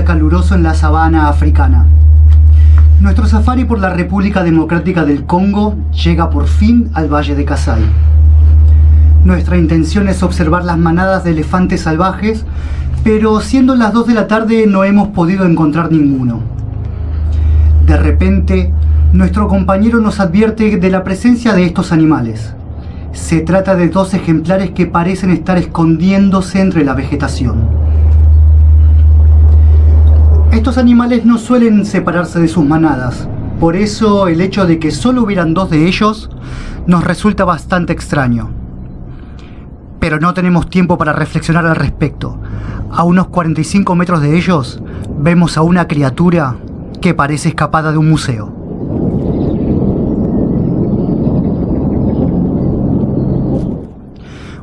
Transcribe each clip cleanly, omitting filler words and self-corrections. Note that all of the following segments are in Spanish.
día caluroso en la sabana africana. Nuestro safari por la República Democrática del Congo llega por fin al Valle de Kasai. Nuestra intención es observar las manadas de elefantes salvajes, pero siendo las 2 de la tarde no hemos podido encontrar ninguno. De repente, nuestro compañero nos advierte de la presencia de estos animales. Se trata de 2 ejemplares que parecen estar escondiéndose entre la vegetación. Estos animales no suelen separarse de sus manadas, por eso el hecho de que solo hubieran 2 de ellos nos resulta bastante extraño. Pero no tenemos tiempo para reflexionar al respecto. A unos 45 metros de ellos vemos a una criatura que parece escapada de un museo.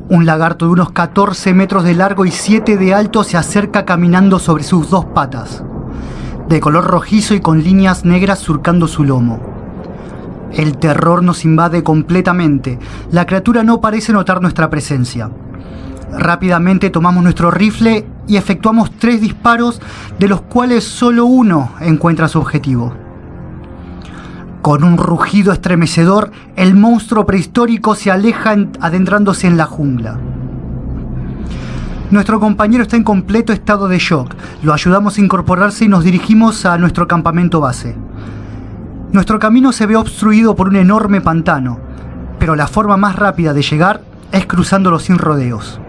Un lagarto de unos 14 metros de largo y 7 de alto se acerca caminando sobre sus 2 patas, de color rojizo y con líneas negras surcando su lomo. El terror nos invade completamente. La criatura no parece notar nuestra presencia. Rápidamente tomamos nuestro rifle y efectuamos 3 disparos, de los cuales solo uno encuentra su objetivo. Con un rugido estremecedor, el monstruo prehistórico se aleja adentrándose en la jungla. Nuestro compañero está en completo estado de shock. Lo ayudamos a incorporarse y nos dirigimos a nuestro campamento base. Nuestro camino se ve obstruido por un enorme pantano, pero la forma más rápida de llegar es cruzándolo sin rodeos.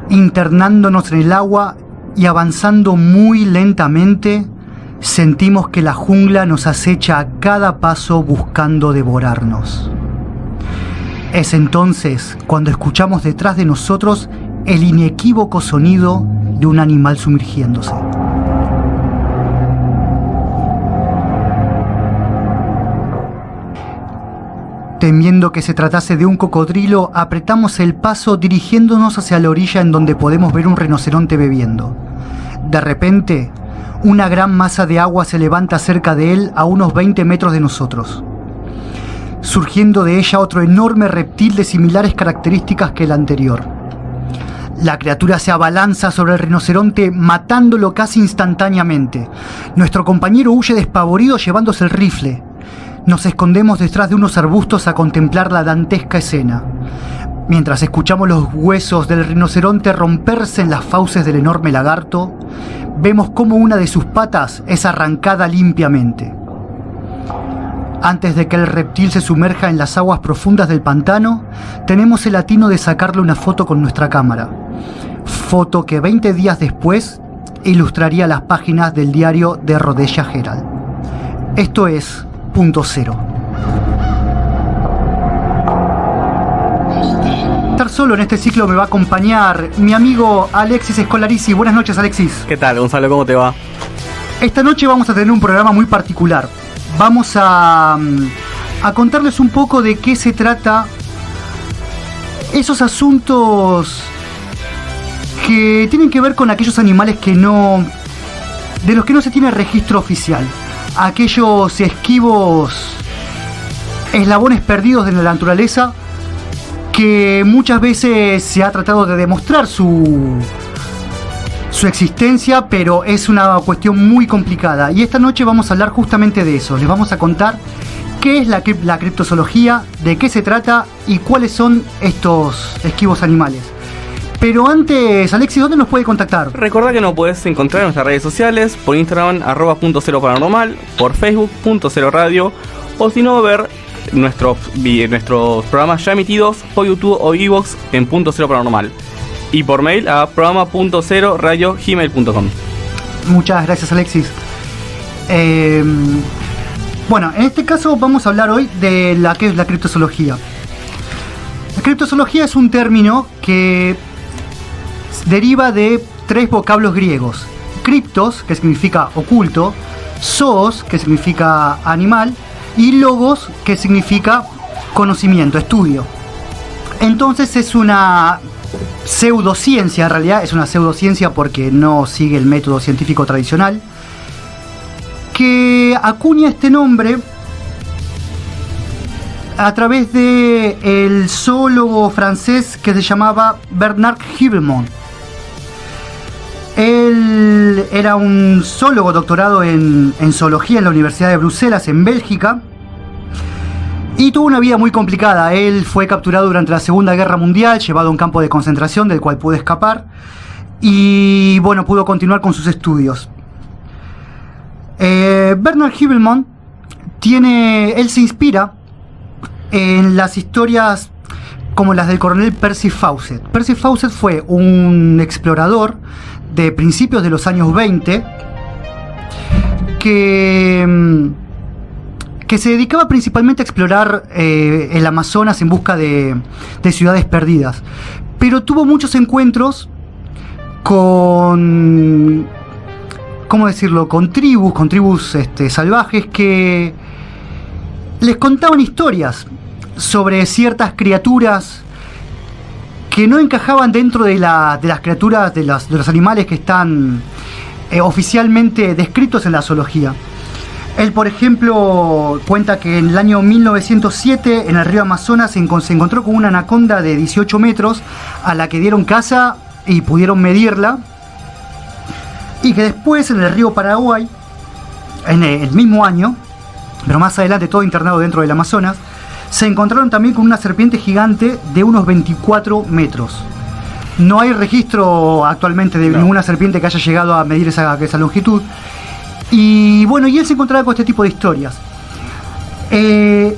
Internándonos en el agua y avanzando muy lentamente, sentimos que la jungla nos acecha a cada paso buscando devorarnos. Es entonces cuando escuchamos detrás de nosotros el inequívoco sonido de un animal sumergiéndose. Temiendo que se tratase de un cocodrilo, apretamos el paso dirigiéndonos hacia la orilla en donde podemos ver un rinoceronte bebiendo. De repente, una gran masa de agua se levanta cerca de él a unos 20 metros de nosotros, surgiendo de ella otro enorme reptil de similares características que el anterior. La criatura se abalanza sobre el rinoceronte, matándolo casi instantáneamente. Nuestro compañero huye despavorido llevándose el rifle. Nos escondemos detrás de unos arbustos a contemplar la dantesca escena, mientras escuchamos los huesos del rinoceronte romperse en las fauces del enorme lagarto. Vemos cómo una de sus patas es arrancada limpiamente. Antes de que el reptil se sumerja en las aguas profundas del pantano, tenemos el atino de sacarle una foto con nuestra cámara. Foto que 20 días después ilustraría las páginas del diario The Rhodesia Herald. Esto es Punto Cero. Estar solo en este ciclo me va a acompañar mi amigo Alexis Escolarici. Buenas noches, Alexis. ¿Qué tal, Gonzalo? ¿Cómo te va? Esta noche vamos a tener un programa muy particular. Vamos a contarles un poco de qué se trata esos asuntos que tienen que ver con aquellos animales de los que no se tiene registro oficial. Aquellos esquivos eslabones perdidos de la naturaleza que muchas veces se ha tratado de demostrar su existencia, pero es una cuestión muy complicada. Y esta noche vamos a hablar justamente de eso. Les vamos a contar qué es la criptozoología, de qué se trata y cuáles son estos esquivos animales. Pero antes, Alexis, ¿dónde nos puede contactar? Recordá que nos podés encontrar en nuestras redes sociales, por Instagram, @.0 paranormal, por Facebook, .0 radio, o si no, ver nuestros programas ya emitidos por YouTube o iVoox en .0 paranormal. Y por mail a programa.0radio@gmail.com. Muchas gracias, Alexis. Bueno, en este caso vamos a hablar hoy de qué es la criptozoología. La criptozoología es un término que deriva de 3 vocablos griegos: criptos, que significa oculto; zoos, que significa animal; y logos, que significa conocimiento, estudio. Entonces es una pseudociencia, en realidad es una pseudociencia porque no sigue el método científico tradicional, que acuña este nombre a través de el zoólogo francés que se llamaba Bernard Hibelmont. Él era un zoólogo doctorado en zoología en la Universidad de Bruselas, en Bélgica, y tuvo una vida muy complicada. Él fue capturado durante la Segunda Guerra Mundial, llevado a un campo de concentración del cual pudo escapar, y bueno, pudo continuar con sus estudios. Bernard Hübelmann él se inspira en las historias como las del coronel Percy Fawcett. Percy Fawcett fue un explorador de principios de los años 20 que se dedicaba principalmente a explorar el Amazonas en busca de ciudades perdidas, pero tuvo muchos encuentros con, ¿cómo decirlo?, con tribus salvajes que les contaban historias sobre ciertas criaturas que no encajaban dentro de las criaturas, de los animales que están oficialmente descritos en la zoología. Él, por ejemplo, cuenta que en el año 1907 en el río Amazonas se encontró con una anaconda de 18 metros a la que dieron caza y pudieron medirla, y que después en el río Paraguay, en el mismo año, pero más adelante, todo internado dentro del Amazonas, se encontraron también con una serpiente gigante de unos 24 metros. No hay registro actualmente de ninguna serpiente que haya llegado a medir esa longitud. Y bueno, y él se encontraba con este tipo de historias.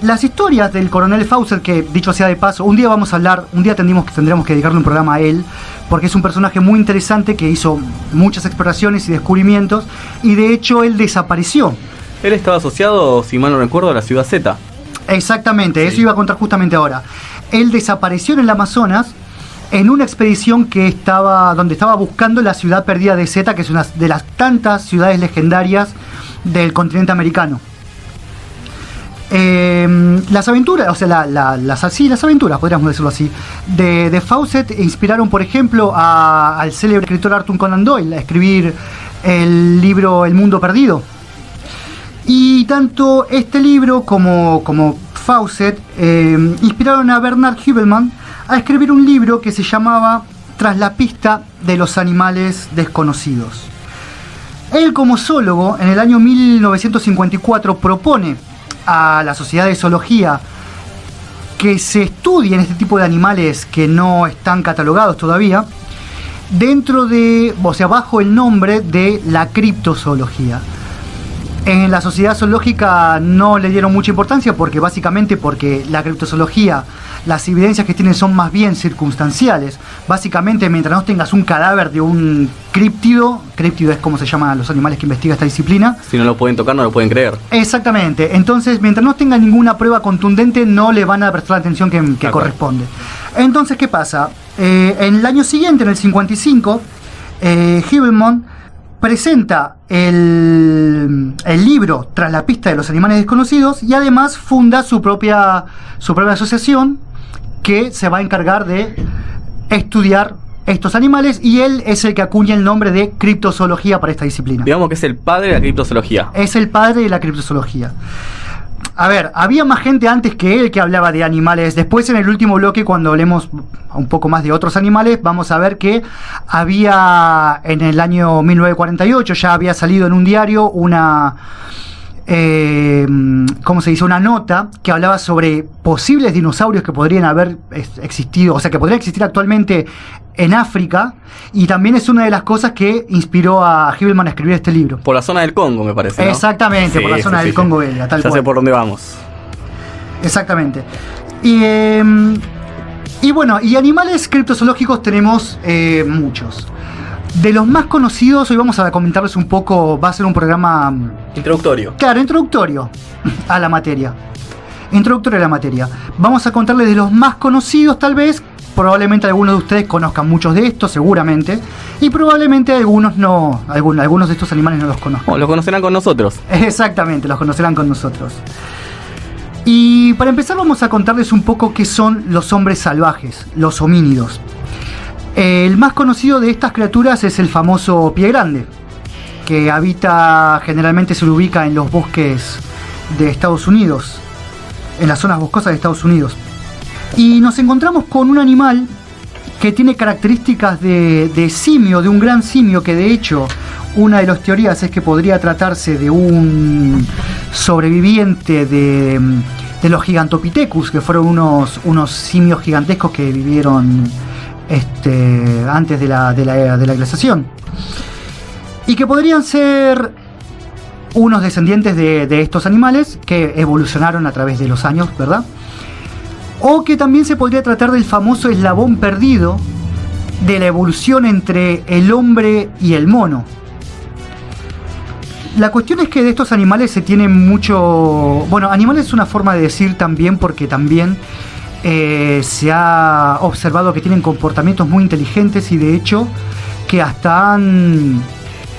Las historias del coronel Fawcett, que dicho sea de paso, un día tendremos que dedicarle un programa a él, porque es un personaje muy interesante que hizo muchas exploraciones y descubrimientos, y de hecho él desapareció. Él estaba asociado, si mal no recuerdo, a la ciudad Z. Exactamente, sí. Eso iba a contar justamente ahora. Él desapareció en el Amazonas en una expedición donde estaba buscando la ciudad perdida de Zeta, que es una de las tantas ciudades legendarias del continente americano. Las aventuras, o sea, las aventuras, podríamos decirlo así, de Fawcett inspiraron, por ejemplo, al célebre escritor Arthur Conan Doyle a escribir el libro El Mundo Perdido. Y tanto este libro como Fawcett inspiraron a Bernard Hübelmann a escribir un libro que se llamaba Tras la pista de los animales desconocidos. Él, como zoólogo, en el año 1954 propone a la Sociedad de Zoología que se estudien este tipo de animales que no están catalogados todavía bajo el nombre de la criptozoología. En la sociedad zoológica no le dieron mucha importancia porque la criptozoología, las evidencias que tienen son más bien circunstanciales. Básicamente, mientras no tengas un cadáver de un críptido es como se llaman los animales que investiga esta disciplina. Si no lo pueden tocar, no lo pueden creer. Exactamente. Entonces, mientras no tengan ninguna prueba contundente, no le van a prestar la atención que corresponde. Entonces, ¿qué pasa? En el año siguiente, en el 55, Hübelmann presenta el libro Tras la pista de los animales desconocidos y además funda su propia asociación que se va a encargar de estudiar estos animales, y él es el que acuña el nombre de criptozoología para esta disciplina. Digamos que es el padre de la criptozoología. Es el padre de la criptozoología. A ver, había más gente antes que él que hablaba de animales. Después, en el último bloque, cuando hablemos un poco más de otros animales, vamos a ver que había, en el año 1948, ya había salido en un diario una nota que hablaba sobre posibles dinosaurios que podrían haber existido, o sea, que podrían existir actualmente en África, y también es una de las cosas que inspiró a Hübelmann a escribir este libro. Por la zona del Congo, me parece, ¿no? Exactamente, sí, por la zona del Congo belga, tal cual. Ya sé por dónde vamos. Exactamente. Y bueno, y animales criptozoológicos tenemos muchos. De los más conocidos, hoy vamos a comentarles un poco, va a ser un programa introductorio. Claro, introductorio a la materia. Vamos a contarles de los más conocidos, tal vez. Probablemente algunos de ustedes conozcan muchos de estos, seguramente. Y probablemente algunos no, algunos de estos animales no los conozcan. Los conocerán con nosotros. Exactamente, los conocerán con nosotros. Y para empezar vamos a contarles un poco qué son los hombres salvajes, los homínidos. El más conocido de estas criaturas es el famoso pie grande, que generalmente se ubica en los bosques de Estados Unidos, en las zonas boscosas de Estados Unidos. Y nos encontramos con un animal que tiene características de simio, de un gran simio, que de hecho una de las teorías es que podría tratarse de un sobreviviente de los Gigantopithecus, que fueron unos simios gigantescos que vivieron antes de la glaciación, y que podrían ser unos descendientes de estos animales que evolucionaron a través de los años, ¿verdad? O que también se podría tratar del famoso eslabón perdido de la evolución entre el hombre y el mono. La cuestión es que de estos animales se tiene mucho... Bueno, animales es una forma de decir también, porque también se ha observado que tienen comportamientos muy inteligentes, y de hecho que hasta han...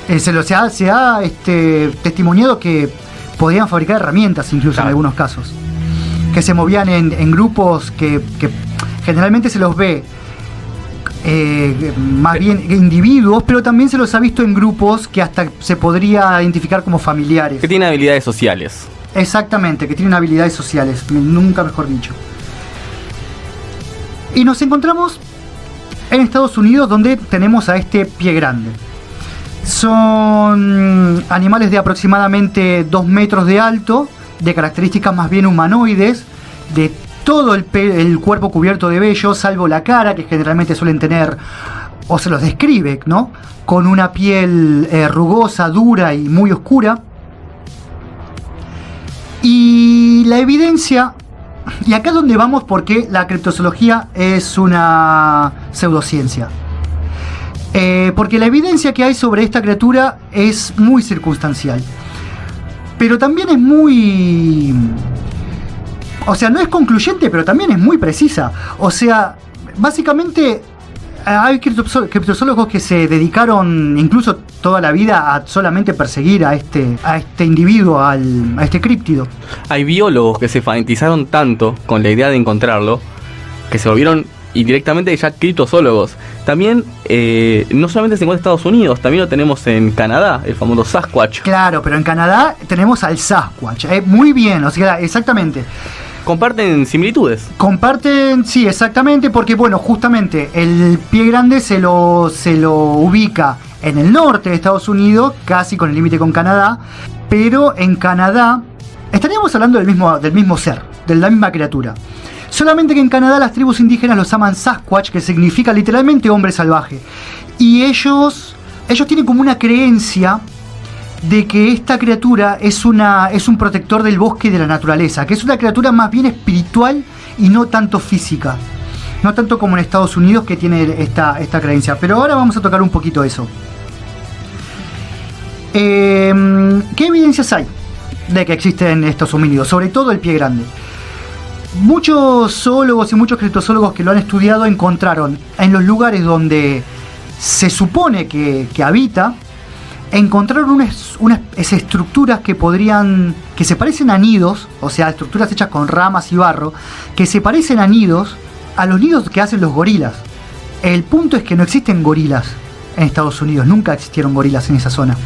se ha testimoniado que podían fabricar herramientas incluso, claro, en algunos casos. Que se movían en grupos que generalmente se los ve más bien individuos, pero también se los ha visto en grupos que hasta se podría identificar como familiares. Que tienen habilidades sociales. Exactamente, que tienen habilidades sociales, nunca mejor dicho. Y nos encontramos en Estados Unidos, donde tenemos a este pie grande. Son animales de aproximadamente 2 metros de alto, de características más bien humanoides, de todo el cuerpo cubierto de vello, salvo la cara, que generalmente suelen tener, o se los describe, ¿no?, con una piel rugosa, dura y muy oscura. Y la evidencia, y acá es donde vamos, porque la criptozoología es una pseudociencia. Porque la evidencia que hay sobre esta criatura es muy circunstancial, pero también es muy... O sea, no es concluyente, pero también es muy precisa. O sea, básicamente hay criptozoólogos que se dedicaron incluso toda la vida a solamente perseguir a este individuo, a este críptido. Hay biólogos que se fanatizaron tanto con la idea de encontrarlo que se volvieron indirectamente ya criptozoólogos. También no solamente se encuentra en Estados Unidos, también lo tenemos en Canadá, el famoso Sasquatch. Claro, pero en Canadá tenemos al Sasquatch. Muy bien, o sea, exactamente. Comparten similitudes. Comparten, sí, exactamente, porque bueno, justamente el pie grande se lo ubica en el norte de Estados Unidos, casi con el límite con Canadá, pero en Canadá estaríamos hablando del mismo ser, de la misma criatura. Solamente que en Canadá las tribus indígenas los llaman Sasquatch, que significa literalmente hombre salvaje. Y ellos tienen como una creencia de que esta criatura es un protector del bosque y de la naturaleza, que es una criatura más bien espiritual y no tanto física. No tanto como en Estados Unidos, que tiene esta creencia. Pero ahora vamos a tocar un poquito eso. ¿Qué evidencias hay de que existen estos homínidos? Sobre todo el pie grande. Muchos zoólogos y muchos criptozoólogos que lo han estudiado encontraron en los lugares donde se supone que habita, encontraron unas estructuras que se parecen a nidos, o sea, estructuras hechas con ramas y barro, que se parecen a nidos, a los nidos que hacen los gorilas. El punto es que no existen gorilas en Estados Unidos, nunca existieron gorilas en esa zona.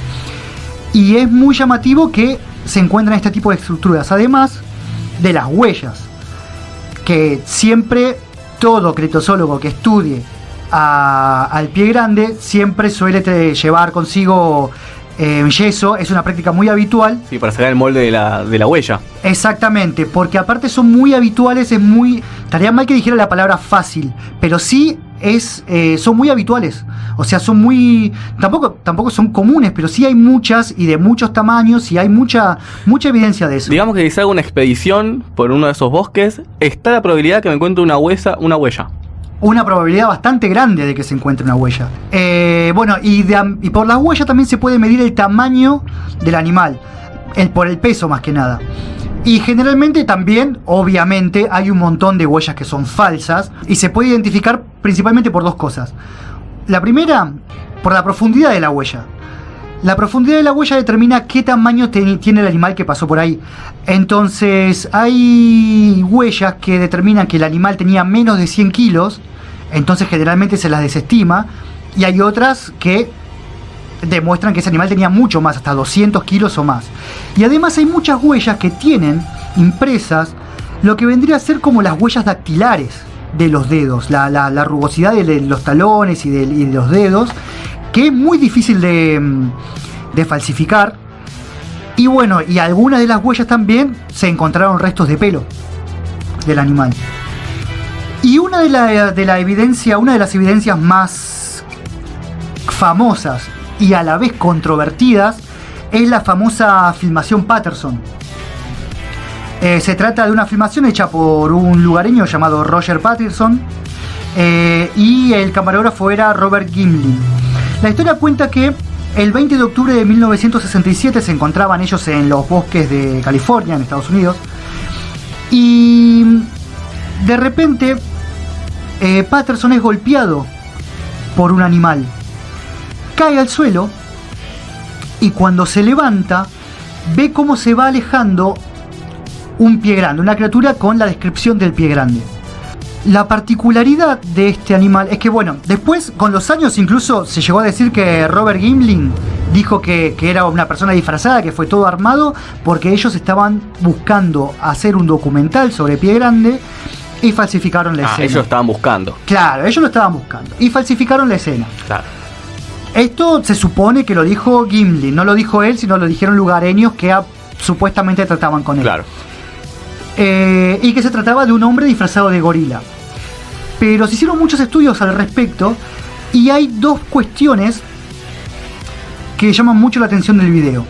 Y es muy llamativo que se encuentran este tipo de estructuras, además de las huellas, que siempre todo criptozoólogo que estudie al pie grande siempre suele llevar consigo yeso. Es una práctica muy habitual. Sí, para sacar el molde de la huella. Exactamente, porque aparte son muy habituales, estaría mal que dijera la palabra fácil, pero sí son muy habituales. O sea, son muy... Tampoco son comunes, pero sí hay muchas y de muchos tamaños, y hay mucha evidencia de eso. Digamos que si salgo una expedición por uno de esos bosques, está la probabilidad que me encuentre una huella. Una probabilidad bastante grande de que se encuentre una huella. Bueno, y por las huellas también se puede medir el tamaño del animal, por el peso más que nada. Y generalmente también, obviamente, hay un montón de huellas que son falsas, y se puede identificar principalmente por dos cosas. La primera, por la profundidad de la huella. La profundidad de la huella determina qué tamaño tiene el animal que pasó por ahí. Entonces, hay huellas que determinan que el animal tenía menos de 100 kilos, entonces generalmente se las desestima, y hay otras que demuestran que ese animal tenía mucho más, hasta 200 kilos o más. Y además hay muchas huellas que tienen impresas lo que vendría a ser como las huellas dactilares. de los dedos, la rugosidad de los talones y de los dedos, que es muy difícil de falsificar. Y bueno, y algunas de las huellas también se encontraron restos de pelo del animal. Y una de las evidencias más famosas y a la vez controvertidas es la famosa filmación Patterson. Se trata de una filmación hecha por un lugareño llamado Roger Patterson, y el camarógrafo era Robert Gimlin. La historia cuenta que el 20 de octubre de 1967 se encontraban ellos en los bosques de California, en Estados Unidos, y de repente Patterson es golpeado por un animal, cae al suelo y cuando se levanta ve cómo se va alejando un pie grande, una criatura con la descripción del pie grande. La particularidad de este animal es que, bueno, después con los años incluso se llegó a decir que Robert Gimlin dijo que era una persona disfrazada, que fue todo armado, porque ellos estaban buscando hacer un documental sobre pie grande y falsificaron la escena. Ellos lo estaban buscando. Claro, ellos lo estaban buscando y falsificaron la escena. Claro. Esto se supone que lo dijo Gimlin, no lo dijo él, sino lo dijeron lugareños que supuestamente trataban con él. Claro. Y que se trataba de un hombre disfrazado de gorila. Pero se hicieron muchos estudios al respecto y hay dos cuestiones que llaman mucho la atención del video.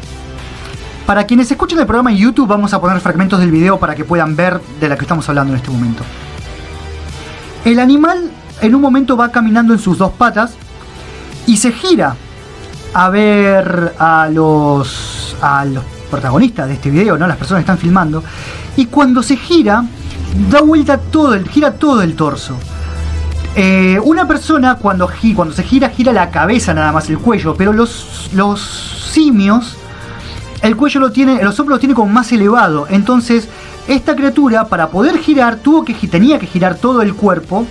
Para quienes escuchen el programa en YouTube, vamos a poner fragmentos del video para que puedan ver de la que estamos hablando en este momento. El animal en un momento va caminando en sus dos patas y se gira a ver a los protagonistas de este video, ¿no? Las personas que están filmando. Y cuando se gira, da vuelta gira todo el torso. Una persona cuando se gira la cabeza nada más, el cuello, pero los simios, el cuello los hombros los tiene como más elevado. Entonces, esta criatura para poder girar tenía que girar todo el cuerpo,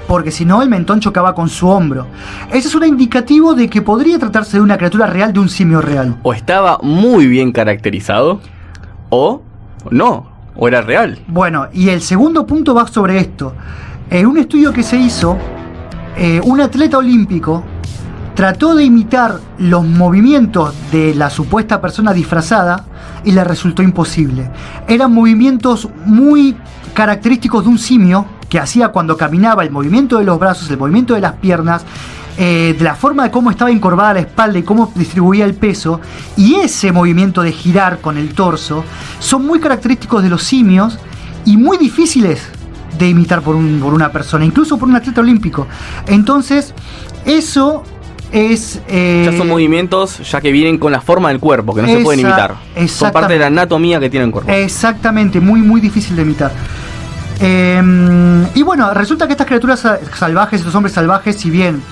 porque si no el mentón chocaba con su hombro. Ese es un indicativo de que podría tratarse de una criatura real, de un simio real. O estaba muy bien caracterizado, o no, o era real. Bueno, y el segundo punto va sobre esto. En un estudio que se hizo, un atleta olímpico trató de imitar los movimientos de la supuesta persona disfrazada y le resultó imposible. Eran movimientos muy característicos de un simio que hacía cuando caminaba, el movimiento de los brazos, el movimiento de las piernas, de la forma de cómo estaba encorvada la espalda y cómo distribuía el peso, y ese movimiento de girar con el torso son muy característicos de los simios y muy difíciles de imitar por una persona, incluso por un atleta olímpico. Entonces, eso es... ya son movimientos ya que vienen con la forma del cuerpo, que no se pueden imitar. Son parte de la anatomía que tiene el cuerpo. Exactamente, muy muy difícil de imitar. Y bueno, resulta que estas criaturas salvajes, estos hombres salvajes, si bien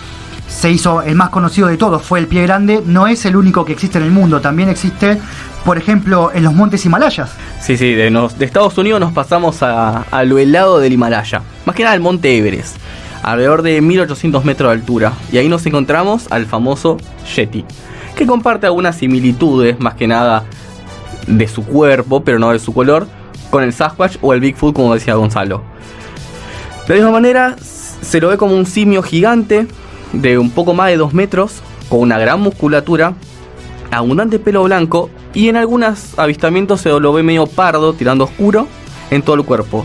se hizo el más conocido de todos, fue el pie grande, no es el único que existe en el mundo. También existe, por ejemplo, en los montes Himalayas. Sí, de Estados Unidos nos pasamos a lo helado del Himalaya. Más que nada el monte Everest, alrededor de 1800 metros de altura. Y ahí nos encontramos al famoso Yeti, que comparte algunas similitudes, más que nada de su cuerpo, pero no de su color, con el Sasquatch o el Bigfoot, como decía Gonzalo. De la misma manera, se lo ve como un simio gigante de un poco más de 2 metros, con una gran musculatura, abundante pelo blanco, y en algunos avistamientos se lo ve medio pardo, tirando oscuro, en todo el cuerpo.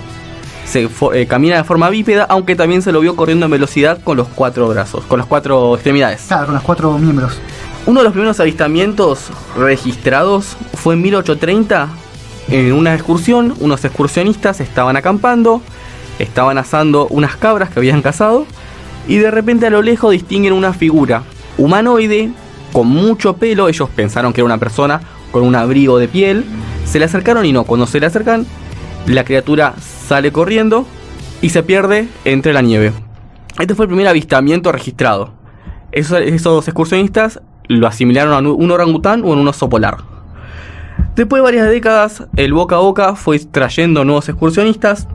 Camina de forma bípeda, aunque también se lo vio corriendo en velocidad con los 4 brazos, con las 4 extremidades. Claro, con los 4 miembros. Uno de los primeros avistamientos registrados fue en 1830, en una excursión. Unos excursionistas estaban acampando, estaban asando unas cabras que habían cazado, y de repente a lo lejos distinguen una figura humanoide con mucho pelo. Ellos pensaron que era una persona con un abrigo de piel. Se le acercaron y no, cuando se le acercan, la criatura sale corriendo y se pierde entre la nieve. Este fue el primer avistamiento registrado. Esos excursionistas lo asimilaron a un orangután o a un oso polar. Después de varias décadas, el boca a boca fue trayendo nuevos excursionistas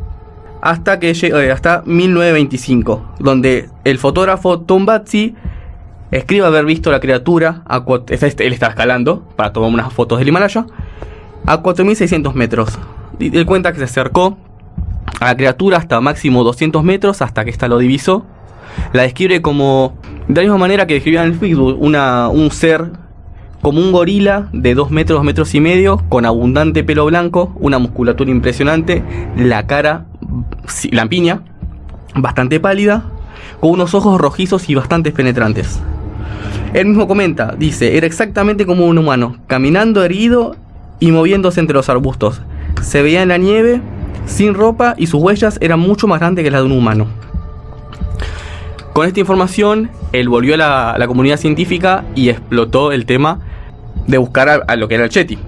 hasta 1925, donde el fotógrafo Tom Batzi escribe haber visto la criatura él estaba escalando para tomar unas fotos del Himalaya a 4600 metros. Él cuenta que se acercó a la criatura hasta máximo 200 metros hasta que ésta lo divisó. La describe como, de la misma manera que describían en el Facebook, un ser como un gorila de 2 metros, 2 metros y medio, con abundante pelo blanco, una musculatura impresionante, la cara lampiña, bastante pálida, con unos ojos rojizos y bastante penetrantes. Él mismo comenta, dice, era exactamente como un humano, caminando erguido y moviéndose entre los arbustos. Se veía en la nieve, sin ropa, y sus huellas eran mucho más grandes que las de un humano. Con esta información, él volvió a la comunidad científica y explotó el tema de buscar a lo que era el Yeti.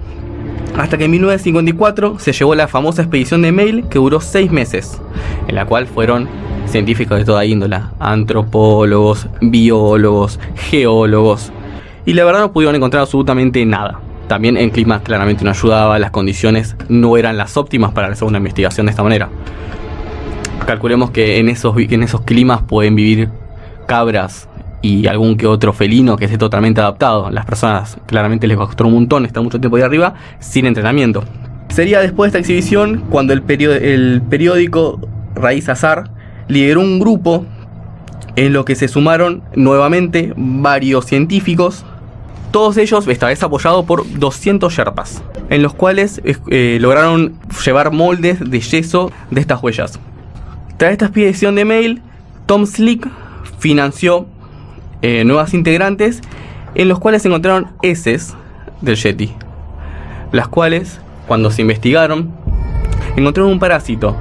Hasta que en 1954 se llevó la famosa expedición de Mail, que duró 6 meses, en la cual fueron científicos de toda índole, antropólogos, biólogos, geólogos, y la verdad no pudieron encontrar absolutamente nada. También el clima claramente no ayudaba, las condiciones no eran las óptimas para hacer una investigación de esta manera. Calculemos que en esos climas pueden vivir cabras y algún que otro felino que esté totalmente adaptado. Las personas claramente les costó un montón estar mucho tiempo ahí arriba sin entrenamiento. Sería después de esta exhibición cuando el periódico Raíz Azar lideró un grupo en lo que se sumaron nuevamente varios científicos, todos ellos esta vez apoyados por 200 sherpas, en los cuales lograron llevar moldes de yeso de estas huellas. Tras esta expedición de Mail, Tom Slick financió nuevas integrantes, en los cuales se encontraron heces del Yeti, las cuales, cuando se investigaron, encontraron un parásito,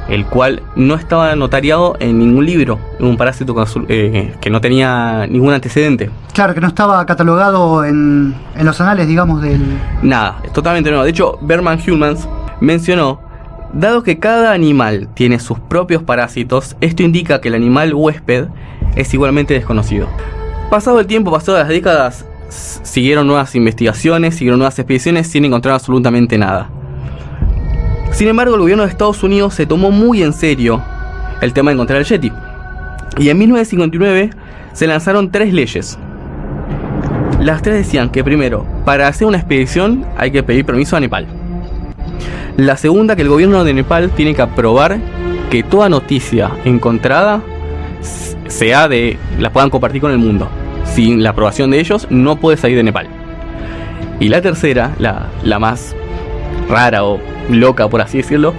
el cual no estaba notariado en ningún libro, un parásito que no tenía ningún antecedente. Claro, que no estaba catalogado en los anales, digamos, del... Nada, es totalmente nuevo. De hecho, Berman Humans mencionó, dado que cada animal tiene sus propios parásitos, esto indica que el animal huésped es igualmente desconocido. Pasado el tiempo, pasadas las décadas, siguieron nuevas investigaciones, siguieron nuevas expediciones sin encontrar absolutamente nada. Sin embargo, el gobierno de Estados Unidos se tomó muy en serio el tema de encontrar el Yeti. Y en 1959 se lanzaron 3 leyes. Las 3 decían que primero, para hacer una expedición hay que pedir permiso a Nepal. La segunda, que el gobierno de Nepal tiene que aprobar que toda noticia encontrada la puedan compartir con el mundo. Sin la aprobación de ellos, no puede salir de Nepal. Y la tercera, la más rara o loca, por así decirlo,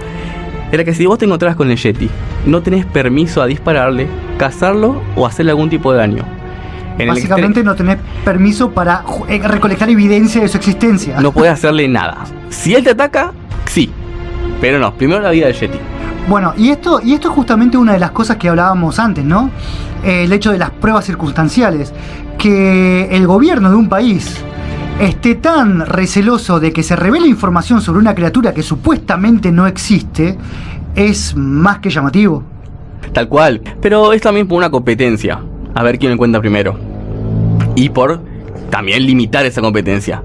era que si vos te encontrabas con el Yeti, no tenés permiso a dispararle, cazarlo o hacerle algún tipo de daño. Básicamente no tenés permiso para recolectar evidencia de su existencia. No podés hacerle nada. Si él te ataca, sí, pero no, primero la vida del Yeti. Bueno, y esto es justamente una de las cosas que hablábamos antes, ¿no? El hecho de las pruebas circunstanciales. Que el gobierno de un país esté tan receloso de que se revele información sobre una criatura que supuestamente no existe, es más que llamativo. Tal cual, pero es también por una competencia, a ver quién lo encuentra primero. Y por también limitar esa competencia.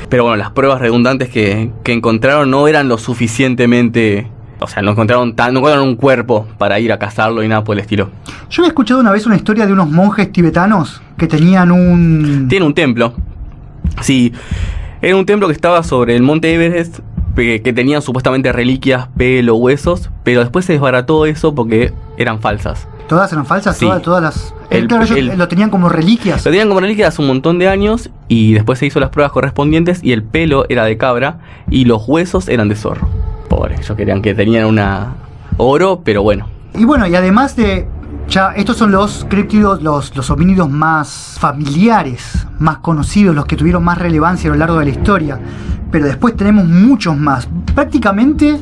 Pero bueno, las pruebas redundantes que encontraron no eran lo suficientemente... O sea, no encontraron un cuerpo para ir a cazarlo y nada por el estilo. Yo había escuchado una vez una historia de unos monjes tibetanos que tenían Tiene un templo. Sí, era un templo que estaba sobre el monte Everest, que tenían supuestamente reliquias, pelo, huesos, pero después se desbarató eso porque eran falsas. ¿Todas eran falsas? Sí. Todas las... Claro, ellos lo tenían como reliquias. Lo tenían como reliquias hace un montón de años y después se hizo las pruebas correspondientes y el pelo era de cabra y los huesos eran de zorro. Pobre, ellos querían que tenían una oro, pero bueno. Y bueno, y además de... Ya, estos son los críptidos, los homínidos más familiares, más conocidos, los que tuvieron más relevancia a lo largo de la historia. Pero después tenemos muchos más. Prácticamente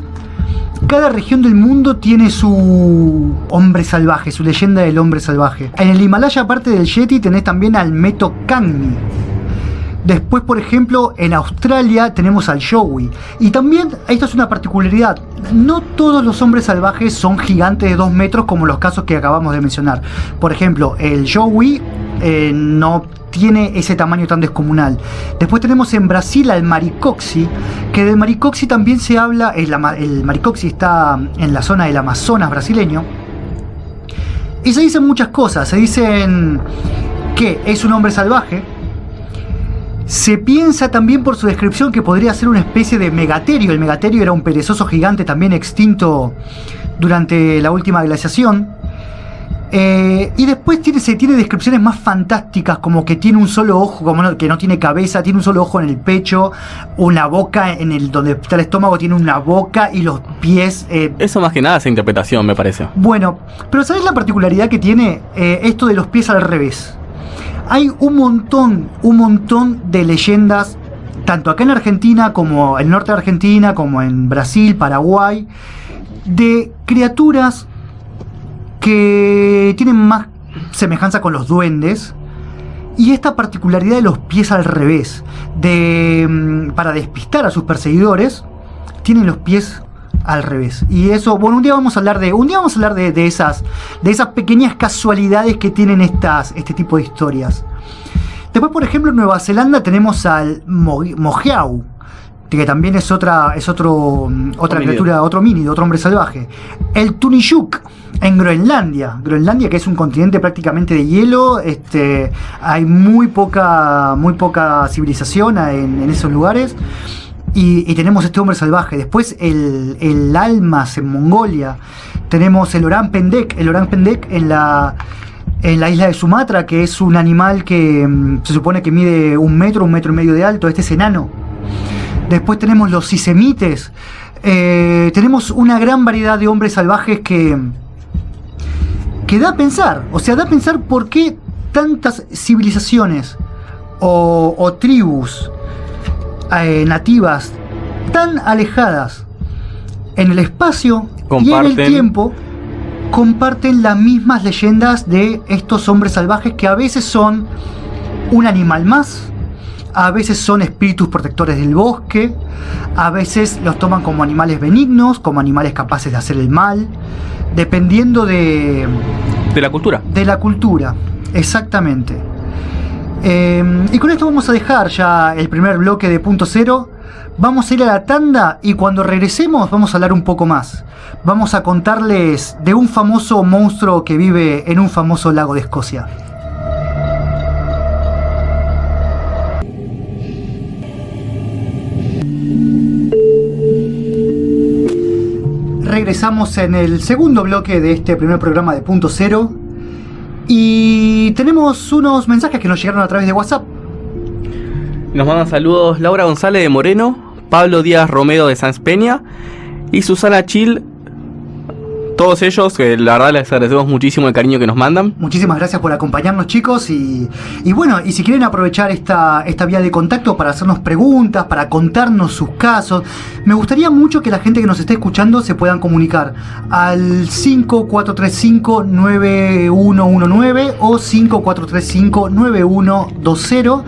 cada región del mundo tiene su hombre salvaje, su leyenda del hombre salvaje. En el Himalaya, aparte del Yeti, tenés también al Meto Kangmi. Después, por ejemplo, en Australia tenemos al Yowie. Y también, esto es una particularidad, no todos los hombres salvajes son gigantes de 2 metros como los casos que acabamos de mencionar. Por ejemplo, el Yowie no tiene ese tamaño tan descomunal. Después tenemos en Brasil al Maricoxi, que del Maricoxi también se habla, el Maricoxi está en la zona del Amazonas brasileño. Y se dicen muchas cosas, se dicen que es un hombre salvaje, Se piensa también por su descripción que podría ser una especie de megaterio. El megaterio era un perezoso gigante también extinto durante la última glaciación. Y después se tiene descripciones más fantásticas, como que tiene un solo ojo, que no tiene cabeza, tiene un solo ojo en el pecho, una boca donde está el estómago, tiene una boca y los pies. Eso más que nada es interpretación, me parece. Bueno, pero ¿sabes la particularidad que tiene esto de los pies al revés? Hay un montón de leyendas, tanto acá en Argentina como en el norte de Argentina, como en Brasil, Paraguay, de criaturas que tienen más semejanza con los duendes, y esta particularidad de los pies al revés, para despistar a sus perseguidores, tienen los pies al revés. Y eso, bueno, un día vamos a hablar de esas pequeñas casualidades que tienen este tipo de historias. Después, por ejemplo, en Nueva Zelanda tenemos al Moheau, que también es otra criatura, otro homínido, otro hombre salvaje. El Tunishuk en Groenlandia, que es un continente prácticamente de hielo. Hay muy poca civilización en esos lugares. Y tenemos este hombre salvaje. Después el Almas en Mongolia. Tenemos el Orang Pendek en la isla de Sumatra, que es un animal que se supone que mide 1 metro, 1,5 metros de alto. Este es enano. Después tenemos los sisemites. Tenemos una gran variedad de hombres salvajes que da a pensar. O sea, da a pensar por qué tantas civilizaciones o tribus nativas tan alejadas en el espacio y en el tiempo comparten las mismas leyendas de estos hombres salvajes, que a veces son un animal más, a veces son espíritus protectores del bosque, a veces los toman como animales benignos, como animales capaces de hacer el mal, dependiendo de la cultura. De la cultura, exactamente. Y con esto vamos a dejar ya el primer bloque de Punto Cero. Vamos a ir a la tanda y cuando regresemos vamos a hablar un poco más. Vamos a contarles de un famoso monstruo que vive en un famoso lago de Escocia. Regresamos en el segundo bloque de este primer programa de Punto Cero. Y tenemos unos mensajes que nos llegaron a través de WhatsApp. Nos mandan saludos Laura González de Moreno, Pablo Díaz Romero de Sanz Peña y Susana Chil. Todos ellos, que la verdad les agradecemos muchísimo el cariño que nos mandan. Muchísimas gracias por acompañarnos, chicos. Y bueno, y si quieren aprovechar esta vía de contacto para hacernos preguntas, para contarnos sus casos, me gustaría mucho que la gente que nos esté escuchando se puedan comunicar al 5435-9119 o 5435-9120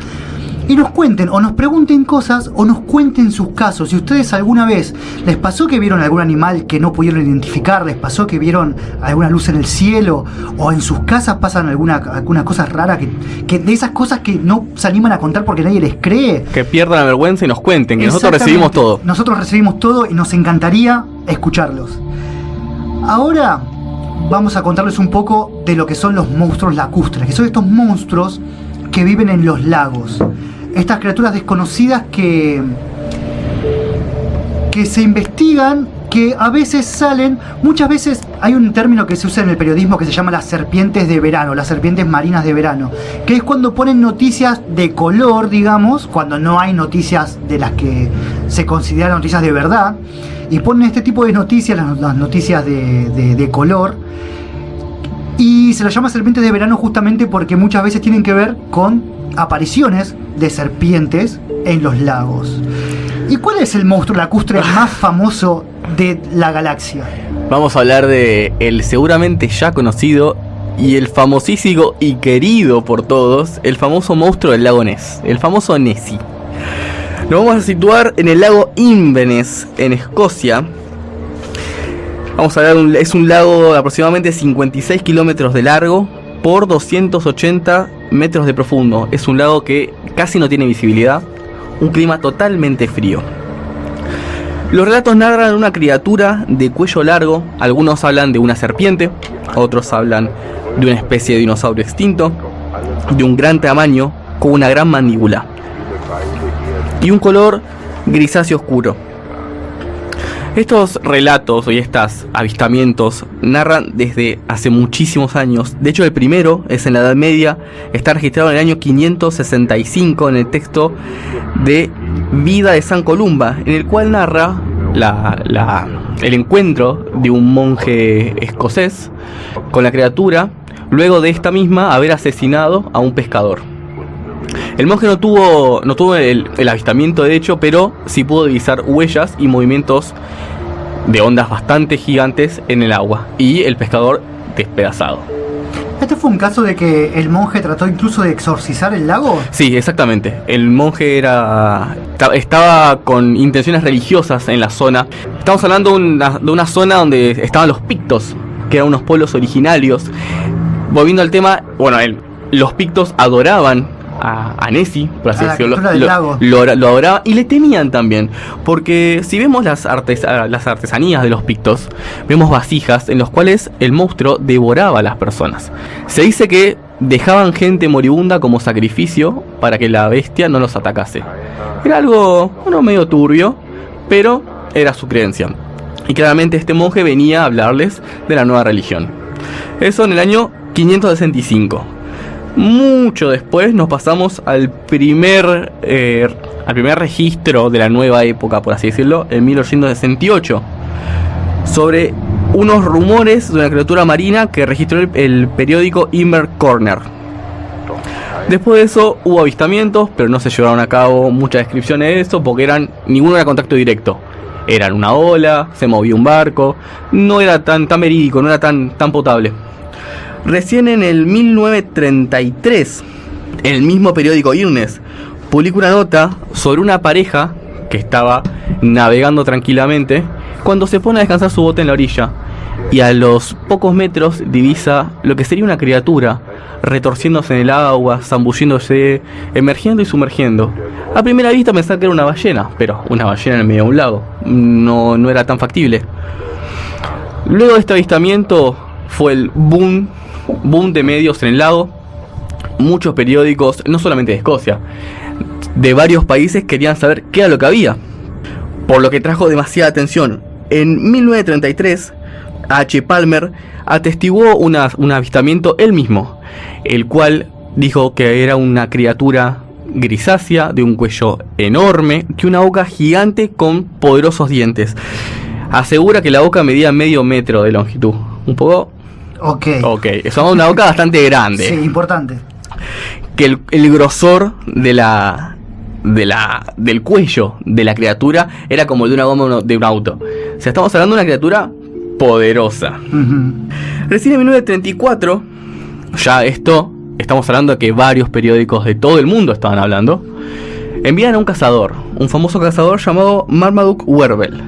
y nos cuenten o nos pregunten cosas o nos cuenten sus casos. Si ustedes alguna vez les pasó que vieron algún animal que no pudieron identificar, les pasó que vieron alguna luz en el cielo, o en sus casas pasan algunas cosas raras, que de esas cosas que no se animan a contar porque nadie les cree, que pierdan la vergüenza y nos cuenten, que nosotros recibimos todo. Nosotros recibimos todo y nos encantaría escucharlos. Ahora vamos a contarles un poco de lo que son los monstruos lacustres, que son estos monstruos que viven en los lagos. Estas criaturas desconocidas que se investigan, que a veces salen. Muchas veces hay un término que se usa en el periodismo que se llama las serpientes de verano, las serpientes marinas de verano, que es cuando ponen noticias de color, digamos, cuando no hay noticias de las que se consideran noticias de verdad, y ponen este tipo de noticias, las noticias de color, y se las llama serpientes de verano justamente porque muchas veces tienen que ver con apariciones de serpientes en los lagos. ¿Y cuál es el monstruo lacustre más famoso de la galaxia? Vamos a hablar de el seguramente ya conocido y el famosísimo y querido por todos, el famoso monstruo del lago Ness, el famoso Nessie. Nos vamos a situar en el lago Inverness, en Escocia. Vamos a ver, es un lago de aproximadamente 56 kilómetros de largo por 280 metros de profundo. Es un lago que casi no tiene visibilidad, un clima totalmente frío. Los relatos narran una criatura de cuello largo. Algunos hablan de una serpiente, otros hablan de una especie de dinosaurio extinto, de un gran tamaño con una gran mandíbula. y un color grisáceo oscuro. Estos relatos y estos avistamientos narran desde hace muchísimos años. De hecho, el primero es en la Edad Media, está registrado en el año 565 en el texto de Vida de San Columba, en el cual narra el encuentro de un monje escocés con la criatura luego de esta misma haber asesinado a un pescador. El monje no tuvo el avistamiento de hecho, pero sí pudo divisar huellas y movimientos de ondas bastante gigantes en el agua y el pescador despedazado. ¿Este fue un caso de que el monje trató incluso de exorcizar el lago? Sí, exactamente. El monje estaba con intenciones religiosas en la zona. Estamos hablando de una zona donde estaban los pictos, que eran unos pueblos originarios. Volviendo al tema, bueno, los pictos adoraban a Nessie, por así decirlo, lo adoraban y le temían también, porque si vemos las artesanías de los pictos, vemos vasijas en las cuales el monstruo devoraba a las personas. Se dice que dejaban gente moribunda como sacrificio para que la bestia no los atacase. Era algo, medio turbio, pero era su creencia. Y claramente este monje venía a hablarles de la nueva religión. Eso en el año 565. Mucho después nos pasamos al primer registro de la nueva época, por así decirlo, en 1868, sobre unos rumores de una criatura marina que registró el periódico Immer Corner. Después de eso hubo avistamientos, pero no se llevaron a cabo muchas descripciones de eso, porque ninguno era contacto directo. Eran una ola, se movía un barco, no era tan verídico, no era tan potable. Recién en el 1933, el mismo periódico Irnes publicó una nota sobre una pareja que estaba navegando tranquilamente cuando se pone a descansar su bote en la orilla y a los pocos metros divisa lo que sería una criatura retorciéndose en el agua, zambulléndose, emergiendo y sumergiendo. A primera vista pensaba que era una ballena, pero una ballena en el medio de un lago no era tan factible. Luego de este avistamiento fue el boom de medios en el lago. Muchos periódicos, no solamente de Escocia, de varios países querían saber qué era lo que había, por lo que trajo demasiada atención. En 1933, H. Palmer atestiguó un avistamiento él mismo, el cual dijo que era una criatura grisácea de un cuello enorme, que una boca gigante con poderosos dientes. Asegura que la boca medía medio metro de longitud. Un poco... Ok, eso es una boca bastante grande. Sí, importante. Que el grosor del cuello de la criatura era como el de una goma de un auto. O sea, estamos hablando de una criatura poderosa. Recién en 1934, ya estamos hablando de que varios periódicos de todo el mundo estaban hablando, envían a un cazador, un famoso cazador llamado Marmaduke Wervell.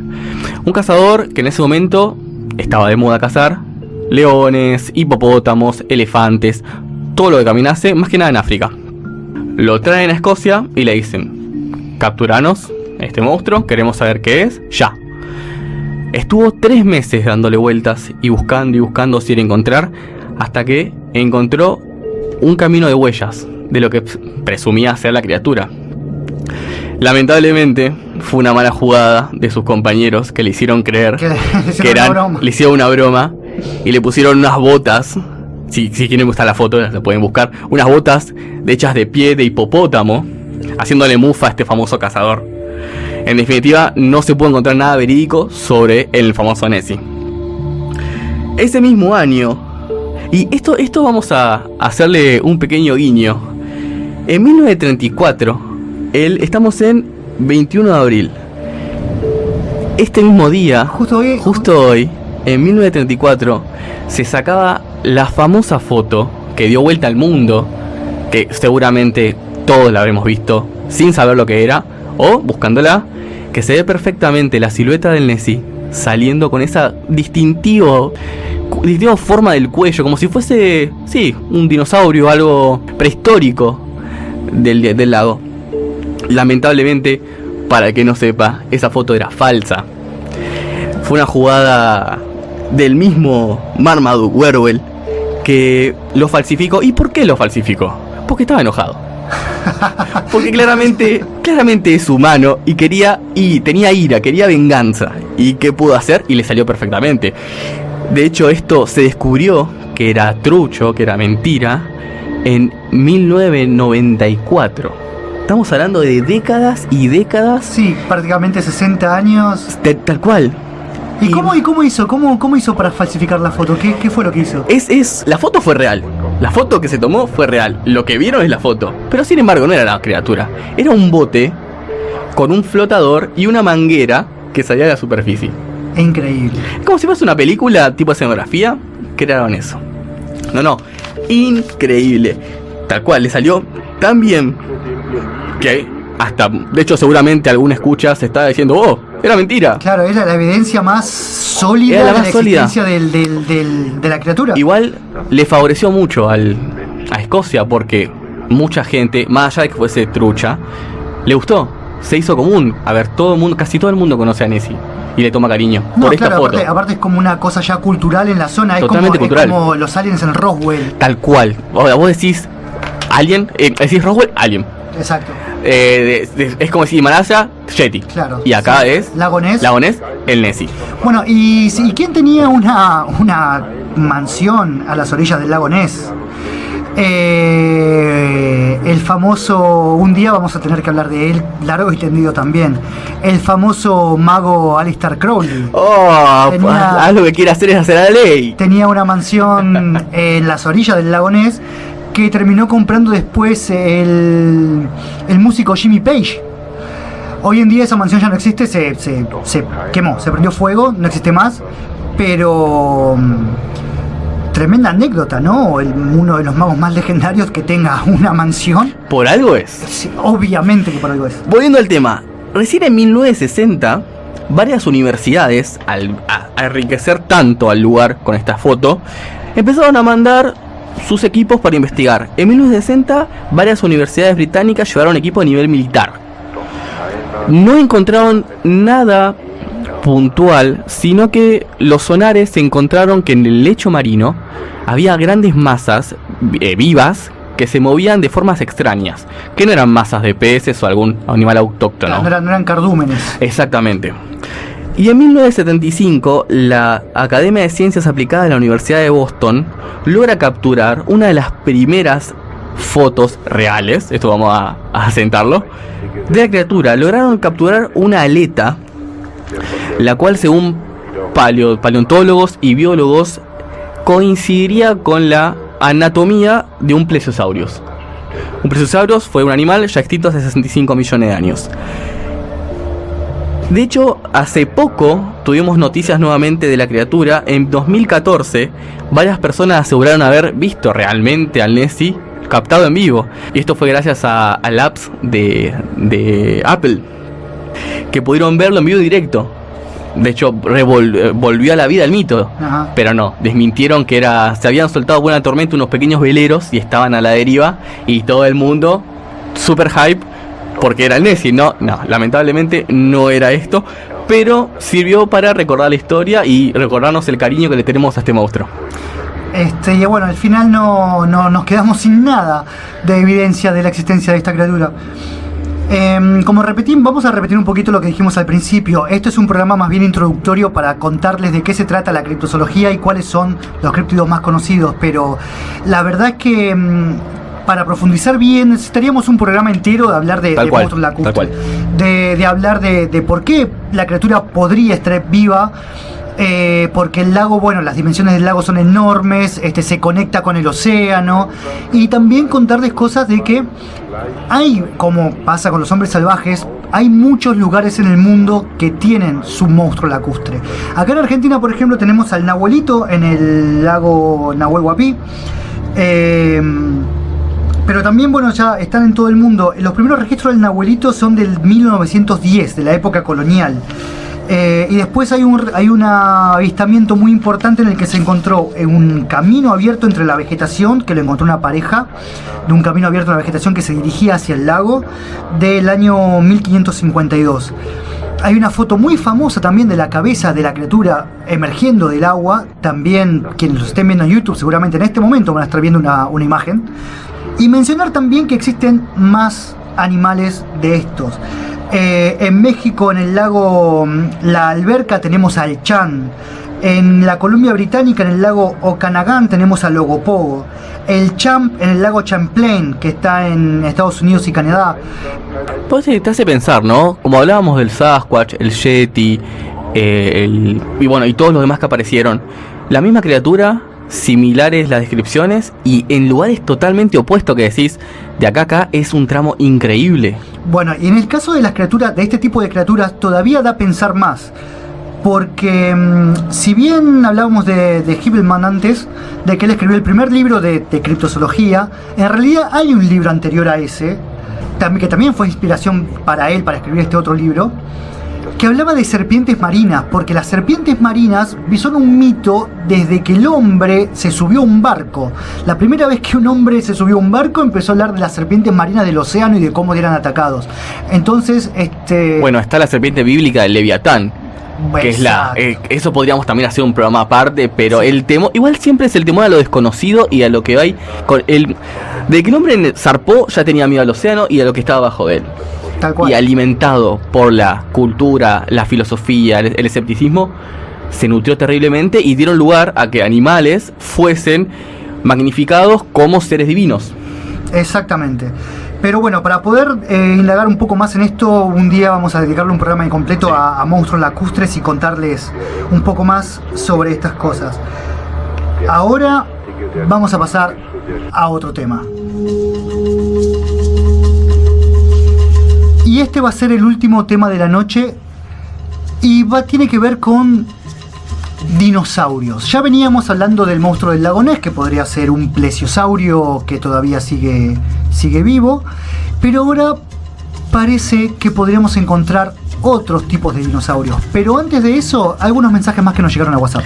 Un cazador que en ese momento estaba de moda cazar leones, hipopótamos, elefantes, todo lo que caminase, más que nada en África. Lo traen a Escocia y le dicen: capturanos este monstruo, queremos saber qué es, ya. Estuvo 3 meses dándole vueltas y buscando sin encontrar, hasta que encontró un camino de huellas de lo que presumía ser la criatura. Lamentablemente fue una mala jugada de sus compañeros que le hicieron creer le hicieron una broma y le pusieron unas botas. Si quieren buscar la foto, la pueden buscar. Unas botas hechas de pie de hipopótamo, haciéndole mufa a este famoso cazador. En definitiva, no se pudo encontrar nada verídico sobre el famoso Nessie. Ese mismo año, y esto vamos a hacerle un pequeño guiño. En 1934, estamos en 21 de abril. Este mismo día, justo hoy, en 1934, se sacaba la famosa foto que dio vuelta al mundo, que seguramente todos la habremos visto sin saber lo que era, o buscándola, que se ve perfectamente la silueta del Nessie saliendo con esa distintiva forma del cuello, como si fuese, un dinosaurio, algo prehistórico del lago. Lamentablemente, para el que no sepa, esa foto era falsa. Fue una jugada del mismo Marmaduke Wervell que lo falsificó. ¿Y por qué lo falsificó? Porque estaba enojado. Porque claramente es humano y tenía ira, quería venganza. ¿Y qué pudo hacer? Y le salió perfectamente. De hecho, esto se descubrió que era trucho, que era mentira, en 1994. Estamos hablando de décadas y décadas. Sí, prácticamente 60 años. Tal cual. ¿Y cómo hizo? ¿Cómo hizo para falsificar la foto? ¿Qué fue lo que hizo? La foto fue real. La foto que se tomó fue real. Lo que vieron es la foto. Pero sin embargo no era la criatura. Era un bote con un flotador y una manguera que salía de la superficie. Increíble. Como si fuese una película tipo escenografía. Crearon eso. No. Increíble. Tal cual, le salió tan bien que hasta, de hecho, seguramente alguna escucha se está diciendo, oh, era mentira. Claro, era la evidencia más sólida de la existencia de la criatura. Igual le favoreció mucho a Escocia porque mucha gente, más allá de que fuese trucha, le gustó. Se hizo común. A ver, casi todo el mundo conoce a Nessie y le toma cariño por esta foto. Aparte es como una cosa ya cultural en la zona. Totalmente cultural. Es como los aliens en Roswell. Tal cual. Ahora vos decís Alien, decís Roswell, Alien. Exacto. Es como decir Himalaya, Yeti. Claro. Y acá sí. es Lago Ness, el Nessie. Bueno, ¿y quién tenía una mansión a las orillas del lago Ness? El famoso, un día vamos a tener que hablar de él largo y tendido también, el famoso mago Aleister Crowley. Haz lo que quiere hacer es hacer la ley. Tenía una mansión en las orillas del lago Ness que terminó comprando después el músico Jimmy Page. Hoy en día esa mansión ya no existe, se quemó, se prendió fuego, no existe más, pero tremenda anécdota, ¿no? Uno de los magos más legendarios que tenga una mansión. Por algo es. Sí, obviamente que por algo es. Volviendo al tema, recién en 1960, varias universidades, al enriquecer tanto al lugar con esta foto, empezaron a mandar sus equipos para investigar. En 1960, varias universidades británicas llevaron equipo a nivel militar. No encontraron nada puntual, sino que los sonares se encontraron que en el lecho marino había grandes masas vivas que se movían de formas extrañas, que no eran masas de peces o algún animal autóctono. No eran cardúmenes. Exactamente. Y en 1975, la Academia de Ciencias Aplicadas de la Universidad de Boston logra capturar una de las primeras fotos reales, esto vamos a asentarlo, de la criatura. Lograron capturar una aleta, la cual según paleontólogos y biólogos coincidiría con la anatomía de un plesiosaurus. Un plesiosaurus fue un animal ya extinto hace 65 millones de años. De hecho, hace poco tuvimos noticias nuevamente de la criatura. En 2014, varias personas aseguraron haber visto realmente al Nessie captado en vivo. Y esto fue gracias a apps de Apple, que pudieron verlo en vivo directo. De hecho, volvió a la vida el mito. Ajá. Pero no, desmintieron que se habían soltado buena tormenta unos pequeños veleros y estaban a la deriva. Y todo el mundo, super hype, porque era el Nessie. No, lamentablemente no era esto, pero sirvió para recordar la historia y recordarnos el cariño que le tenemos a este monstruo. Y bueno, al final no nos quedamos sin nada de evidencia de la existencia de esta criatura. Vamos a repetir un poquito lo que dijimos al principio. Esto es un programa más bien introductorio para contarles de qué se trata la criptozoología y cuáles son los críptidos más conocidos, pero la verdad es que para profundizar bien necesitaríamos un programa entero de hablar de monstruos lacustres, de hablar de por qué la criatura podría estar viva. Porque el lago, bueno, las dimensiones del lago son enormes, se conecta con el océano, y también contarles cosas de que hay, como pasa con los hombres salvajes, hay muchos lugares en el mundo que tienen su monstruo lacustre. Acá en Argentina, por ejemplo, tenemos al Nahuelito en el lago Nahuel Huapi. Pero también, bueno, ya están en todo el mundo. Los primeros registros del Nahuelito son del 1910, de la época colonial. Y después hay un avistamiento muy importante en el que se encontró un camino abierto entre la vegetación, que lo encontró una pareja, de un camino abierto en la vegetación que se dirigía hacia el lago, del año 1552. Hay una foto muy famosa también de la cabeza de la criatura emergiendo del agua. También quienes lo estén viendo en YouTube seguramente en este momento van a estar viendo una imagen. Y mencionar también que existen más animales de estos. En México, en el lago La Alberca, tenemos al chan. En la Columbia Británica, en el lago Okanagan, tenemos al ogopogo. El champ en el lago Champlain, que está en Estados Unidos y Canadá. Pues te hace pensar, ¿no? Como hablábamos del Sasquatch, el Yeti, y todos los demás que aparecieron. La misma criatura, similares las descripciones, y en lugares totalmente opuestos que decís, de acá a acá es un tramo increíble. Bueno, y en el caso de las criaturas, de este tipo de criaturas, todavía da a pensar más. Porque si bien hablábamos de Hibelman antes, de que él escribió el primer libro de criptozoología, en realidad hay un libro anterior a ese, que también fue inspiración para él para escribir este otro libro, que hablaba de serpientes marinas, porque las serpientes marinas son un mito desde que el hombre se subió a un barco. La primera vez que un hombre se subió a un barco empezó a hablar de las serpientes marinas del océano y de cómo eran atacados. Entonces, Bueno, está la serpiente bíblica del Leviatán, que es eso podríamos también hacer un programa aparte, pero sí. El temor, igual siempre es el temor a lo desconocido y a lo que hay con el... De que el hombre zarpó ya tenía miedo al océano y a lo que estaba bajo de él. Tal cual. Y alimentado por la cultura, la filosofía, el escepticismo, se nutrió terriblemente y dieron lugar a que animales fuesen magnificados como seres divinos. Exactamente. Pero bueno, para poder indagar un poco más en esto, un día vamos a dedicarle un programa incompleto a monstruos lacustres y contarles un poco más sobre estas cosas. Ahora vamos a pasar a otro tema. Y este va a ser el último tema de la noche y tiene que ver con dinosaurios. Ya veníamos hablando del monstruo del lago Ness, que podría ser un plesiosaurio que todavía sigue vivo, pero ahora parece que podríamos encontrar otros tipos de dinosaurios. Pero antes de eso, algunos mensajes más que nos llegaron a WhatsApp.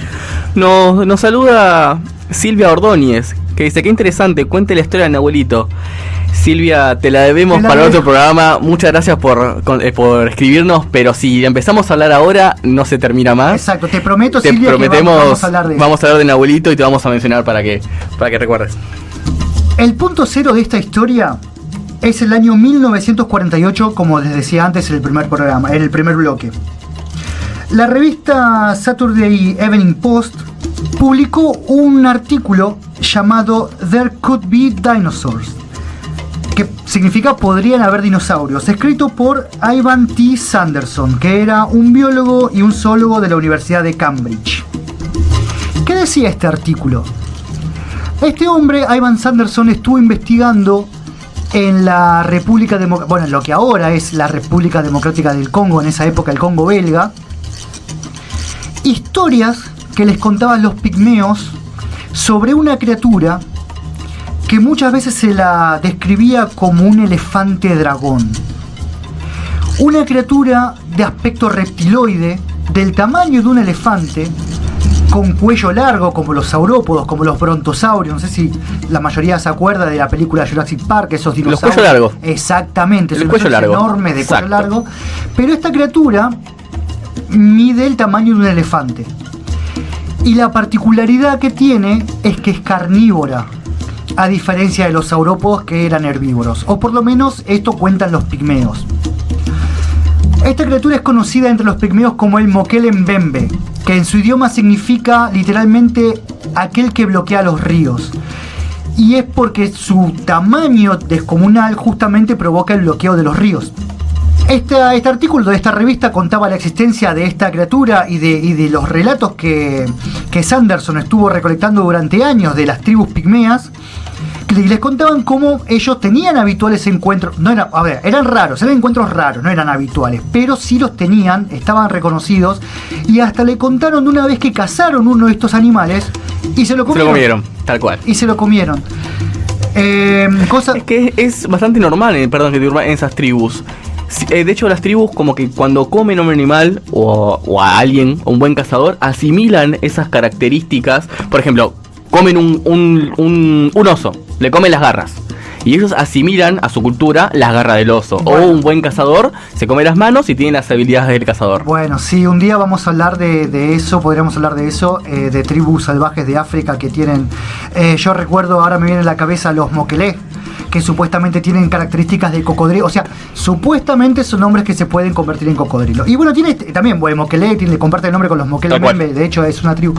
Nos saluda Silvia Ordóñez, que dice: qué interesante, cuente la historia de mi abuelito. Silvia, te la debemos para otro programa. Muchas gracias por escribirnos, pero si empezamos a hablar ahora, no se termina más. Exacto, te prometo, te Silvia, prometemos, que vamos a hablar de mi abuelito y te vamos a mencionar para que recuerdes. El punto cero de esta historia es el año 1948, como les decía antes en el primer programa, en el primer bloque. La revista Saturday Evening Post publicó un artículo llamado There Could Be Dinosaurs, que significa podrían haber dinosaurios, escrito por Ivan T. Sanderson, que era un biólogo y un zoólogo de la Universidad de Cambridge. ¿Qué decía este artículo? Este hombre, Ivan Sanderson, estuvo investigando en la República Democrática, bueno, en lo que ahora es la República Democrática del Congo, en esa época el Congo belga, historias que les contaban los pigmeos sobre una criatura que muchas veces se la describía como un elefante dragón. Una criatura de aspecto reptiloide, del tamaño de un elefante, con cuello largo como los saurópodos, como los brontosaurios. No sé si la mayoría se acuerda de la película Jurassic Park, esos dinosaurios. Los cuello largo. Exactamente, el cuello largo. Enormes de Exacto. Cuello largo. Pero esta criatura mide el tamaño de un elefante. Y la particularidad que tiene es que es carnívora, a diferencia de los saurópodos, que eran herbívoros. O por lo menos esto cuentan los pigmeos. Esta criatura es conocida entre los pigmeos como el Mokele Mbembe, que en su idioma significa literalmente aquel que bloquea los ríos. Y es porque su tamaño descomunal justamente provoca el bloqueo de los ríos. Este artículo de esta revista contaba la existencia de esta criatura y de los relatos que Sanderson estuvo recolectando durante años de las tribus pigmeas. Y les contaban cómo ellos tenían habituales encuentros. Eran raros, eran encuentros raros, no eran habituales, pero sí los tenían, estaban reconocidos. Y hasta le contaron de una vez que cazaron uno de estos animales y se lo comieron. Se lo comieron, tal cual. Y se lo comieron. Es que es bastante normal, en esas tribus. De hecho, las tribus, como que cuando comen a un animal o a alguien, un buen cazador, asimilan esas características. Por ejemplo, comen un oso, le comen las garras. Y ellos asimilan a su cultura las garras del oso. Bueno. O un buen cazador se come las manos y tiene las habilidades del cazador. Bueno, sí, un día vamos a hablar de eso, podríamos hablar de eso, de tribus salvajes de África que tienen, yo recuerdo, ahora me viene a la cabeza los mokelé, que supuestamente tienen características de cocodrilo, o sea, supuestamente son hombres que se pueden convertir en cocodrilo. Y bueno, tiene también, bueno, mokelé, comparte el nombre con los mokelé Membe, de hecho es una tribu.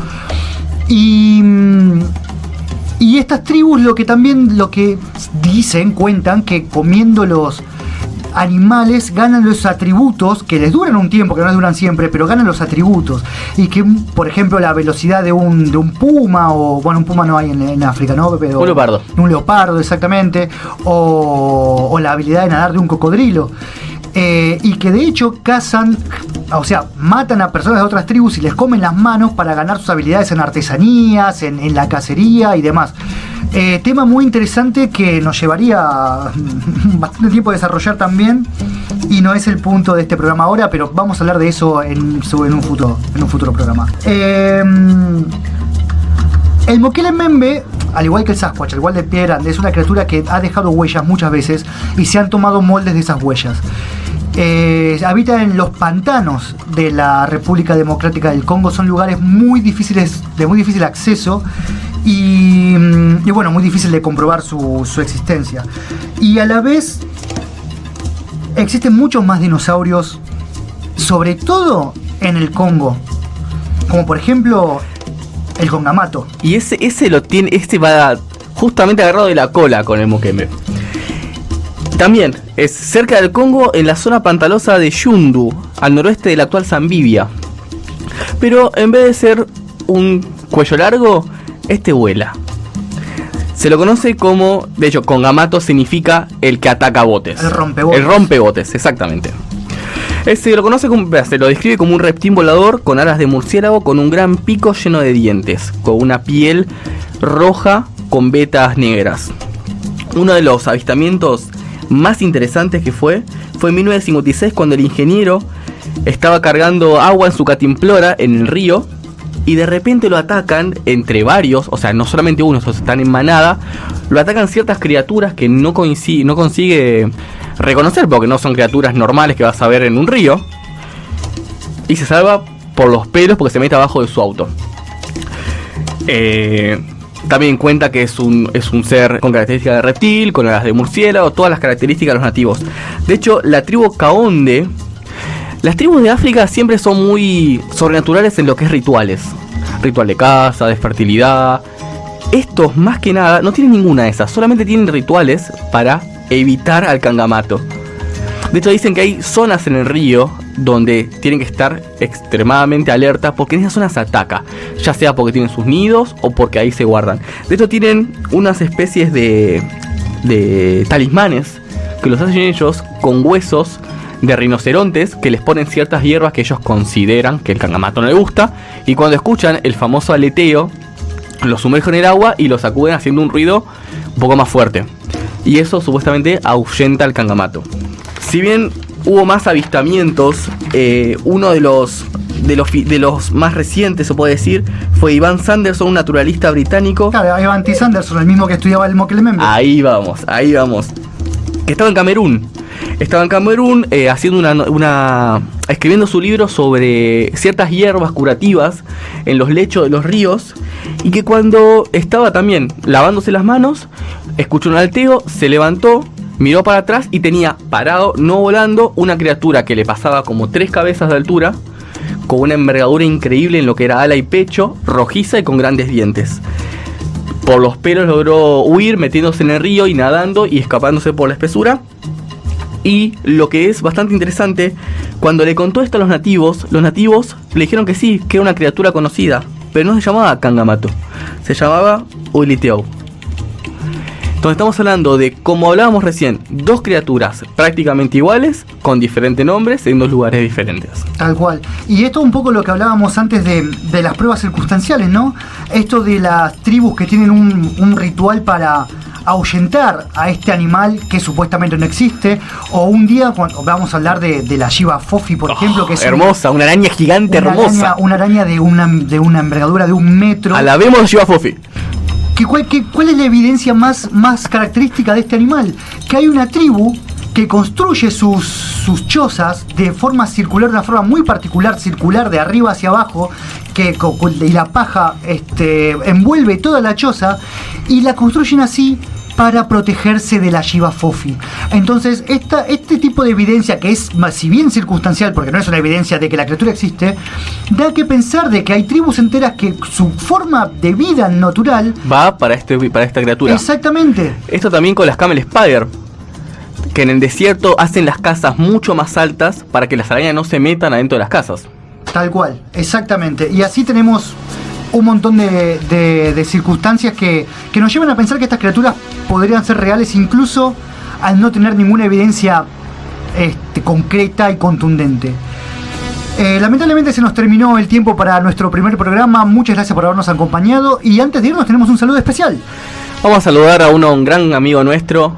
Y estas tribus lo que dicen, cuentan, que comiendo los animales ganan los atributos que les duran un tiempo, que no les duran siempre, pero ganan los atributos. Y que, por ejemplo, la velocidad de un puma, o bueno, un puma no hay en África, ¿no? Pero un leopardo. Un leopardo, exactamente. O la habilidad de nadar de un cocodrilo. Y que de hecho cazan, o sea, matan a personas de otras tribus y les comen las manos para ganar sus habilidades en artesanías, en la cacería y demás. Tema muy interesante que nos llevaría bastante tiempo desarrollar también, y no es el punto de este programa ahora, pero vamos a hablar de eso en un futuro programa. El Mokele Membe, al igual que el Sasquatch, al igual de Pierre Grande, es una criatura que ha dejado huellas muchas veces y se han tomado moldes de esas huellas. Habita en los pantanos de la República Democrática del Congo. Son lugares muy difíciles, de muy difícil acceso y bueno, muy difícil de comprobar su existencia. Y a la vez existen muchos más dinosaurios, sobre todo en el Congo, como por ejemplo el Congamato. Y ese lo tiene, va justamente agarrado de la cola con el Mokeme. También es cerca del Congo, en la zona pantanosa de Yundu, al noroeste de la actual Zambia. Pero en vez de ser un cuello largo, vuela. Se lo conoce como, de hecho, Congamato significa el que ataca botes. El rompebotes. El rompebotes, exactamente. Se lo describe como un reptil volador con alas de murciélago, con un gran pico lleno de dientes, con una piel roja con vetas negras. Uno de los avistamientos más interesantes que fue en 1956, cuando el ingeniero estaba cargando agua en su catimplora en el río, y de repente lo atacan entre varios, o sea, no solamente uno, están en manada, lo atacan ciertas criaturas que no consigue reconocer, porque no son criaturas normales que vas a ver en un río, y se salva por los pelos porque se mete abajo de su auto. También cuenta que es un ser con características de reptil, con alas de murciélago, todas las características de los nativos. De hecho, la tribu Kaonde, las tribus de África siempre son muy sobrenaturales en lo que es rituales. Ritual de caza, de fertilidad. Estos, más que nada, no tienen ninguna de esas, solamente tienen rituales para evitar al Congamato. De hecho, dicen que hay zonas en el río donde tienen que estar extremadamente alerta, porque en esas zonas se ataca, ya sea porque tienen sus nidos o porque ahí se guardan. De hecho, tienen unas especies de talismanes que los hacen ellos con huesos de rinocerontes, que les ponen ciertas hierbas que ellos consideran que el Congamato no le gusta, y cuando escuchan el famoso aleteo, lo sumergen en el agua y lo sacuden haciendo un ruido un poco más fuerte, y eso supuestamente ahuyenta al Congamato. Si bien hubo más avistamientos, uno de los más recientes, se puede decir, fue Ivan Sanderson, un naturalista británico. Claro, Ivan T. Sanderson, el mismo que estudiaba el Mokele Membe. Ahí vamos. Que estaba en Camerún. Haciendo escribiendo su libro sobre ciertas hierbas curativas en los lechos de los ríos, y que cuando estaba también lavándose las manos, escuchó un aleteo, se levantó, miró para atrás y tenía parado, no volando, una criatura que le pasaba como 3 cabezas de altura, con una envergadura increíble en lo que era ala y pecho, rojiza y con grandes dientes. Por los pelos logró huir, metiéndose en el río y nadando y escapándose por la espesura. Y lo que es bastante interesante, cuando le contó esto a los nativos le dijeron que sí, que era una criatura conocida, pero no se llamaba Congamato, se llamaba Uliteo. Entonces estamos hablando de, como hablábamos recién, 2 criaturas prácticamente iguales, con diferentes nombres, en 2 lugares diferentes. Tal cual. Y esto es un poco lo que hablábamos antes de las pruebas circunstanciales, ¿no? Esto de las tribus que tienen un ritual para ahuyentar a este animal que supuestamente no existe. O un día, cuando vamos a hablar de la Shiva Fofi, por ejemplo, que es hermosa, una araña gigante, hermosa. Una araña de una envergadura de 1 metro. Alabemos a Shiva Fofi. ¿Cuál es la evidencia más característica de este animal? Que hay una tribu que construye sus chozas de forma circular, de una forma muy particular, circular de arriba hacia abajo, y la paja envuelve toda la choza, y la construyen así para protegerse de la Shiva Fofi. Entonces, este tipo de evidencia, que es, si bien circunstancial, porque no es una evidencia de que la criatura existe, da que pensar de que hay tribus enteras que su forma de vida natural va para esta criatura. Exactamente. Esto también con las Camel Spider, que en el desierto hacen las casas mucho más altas para que las arañas no se metan adentro de las casas. Tal cual, exactamente. Y así tenemos un montón de circunstancias que nos llevan a pensar que estas criaturas podrían ser reales, incluso al no tener ninguna evidencia concreta y contundente. Lamentablemente se nos terminó el tiempo para nuestro primer programa. Muchas gracias por habernos acompañado, y antes de irnos tenemos un saludo especial. Vamos a saludar a un gran amigo nuestro,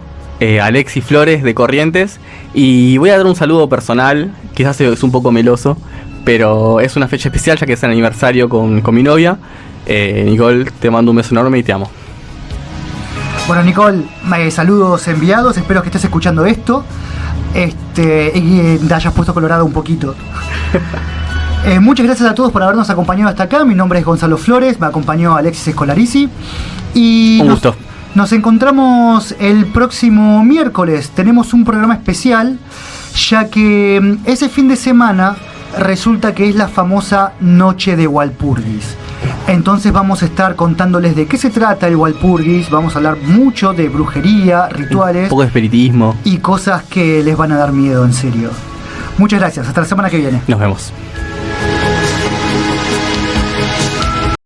Alexis Flores de Corrientes, y voy a dar un saludo personal. Quizás es un poco meloso, pero es una fecha especial ya que es el aniversario con mi novia. Nicole, te mando un beso enorme y te amo. Bueno, Nicole, saludos enviados, espero que estés escuchando esto y te hayas puesto colorado un poquito. Muchas gracias a todos por habernos acompañado hasta acá. Mi nombre es Gonzalo Flores, me acompañó Alexis Escolarici y un gusto. Nos encontramos el próximo miércoles. Tenemos un programa especial, ya que ese fin de semana resulta que es la famosa Noche de Walpurgis. Entonces vamos a estar contándoles de qué se trata el Walpurgis. Vamos a hablar mucho de brujería, rituales, un poco de espiritismo y cosas que les van a dar miedo, en serio. Muchas gracias, hasta la semana que viene. Nos vemos.